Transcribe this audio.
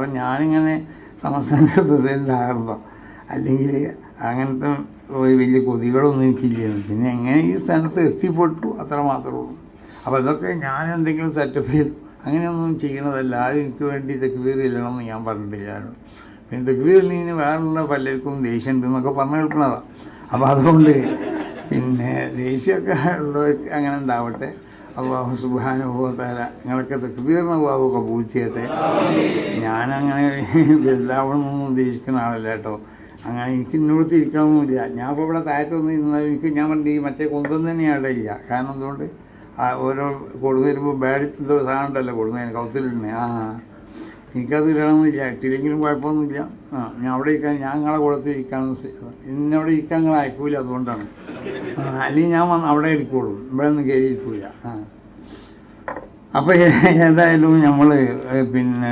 അപ്പം ഞാനിങ്ങനെ സംസ്ഥാന പ്രസിഡൻ്റാകുമ്പോൾ അല്ലെങ്കിൽ അങ്ങനത്തെ വലിയ കൊതികളൊന്നും എനിക്കില്ല. പിന്നെ എങ്ങനെ ഈ സ്ഥാനത്ത് എത്തിപ്പെട്ടു അത്ര മാത്രമേ ഉള്ളൂ. അപ്പോൾ ഇതൊക്കെ ഞാൻ എന്തെങ്കിലും സെറ്റപ്പ് ചെയ്തു അങ്ങനെയൊന്നും ചെയ്യണതല്ല. ആരും എനിക്ക് വേണ്ടി തക്ബീർ ചെല്ലണമെന്ന് ഞാൻ പറഞ്ഞിട്ടില്ല. പിന്നെ തക്ബീർ ഇല്ലെങ്കിൽ വേറെയുള്ള പലർക്കും ദേഷ്യം ഉണ്ടെന്നൊക്കെ പറഞ്ഞു കേൾക്കുന്നതാണ്. അപ്പോൾ അതുകൊണ്ട് പിന്നെ ദേഷ്യമൊക്കെ ഉള്ളവർക്ക് അങ്ങനെ ഉണ്ടാവട്ടെ. അല്ലാഹു സുബ്ഹാനഹു വ തആല നിങ്ങളൊക്കെ തക്ബീറിന് അല്ലാഹു കബൂൽ ചെയ്യട്ടെ. ഞാനങ്ങനെ വലുതാവണമെന്നൊന്നും ഉദ്ദേശിക്കുന്ന ആളല്ല കേട്ടോ. അങ്ങനെ എനിക്ക് ഇന്നോടത്ത് ഇരിക്കണമെന്നില്ല. ഞാൻ ഇപ്പോൾ ഇവിടെ താഴത്തൊന്നും ഇരുന്നാൽ ഞാൻ പറഞ്ഞ ഈ മറ്റേ കൊണ്ടൊന്നും തന്നെ അവിടെ ഇല്ല. കാരണം എന്തുകൊണ്ട് ഓരോ കൊടുന്നു വരുമ്പോൾ ബാഡ് എന്തോ സാധനം ഉണ്ടല്ലോ കൊടുന്നതിന് കൗത്തിലിടുന്നേ. എനിക്കത് ഇടണമെന്നില്ല. ഇട്ടില്ലെങ്കിലും കുഴപ്പമൊന്നുമില്ല. ഞാൻ അവിടെ ഇരിക്കാൻ ഞാൻ നിങ്ങളെ കൂടത്തിൽ ഇരിക്കാൻ എന്നവിടെ ഇരിക്കാൻ നിങ്ങൾ അയക്കൂല. അതുകൊണ്ടാണ്. അല്ലെങ്കിൽ ഞാൻ അവിടെ ഇരിക്കുള്ളൂ. ഇവിടെ ഒന്നും കയറി ഇരിക്കൂല. അപ്പോൾ ഏതായാലും നമ്മൾ പിന്നെ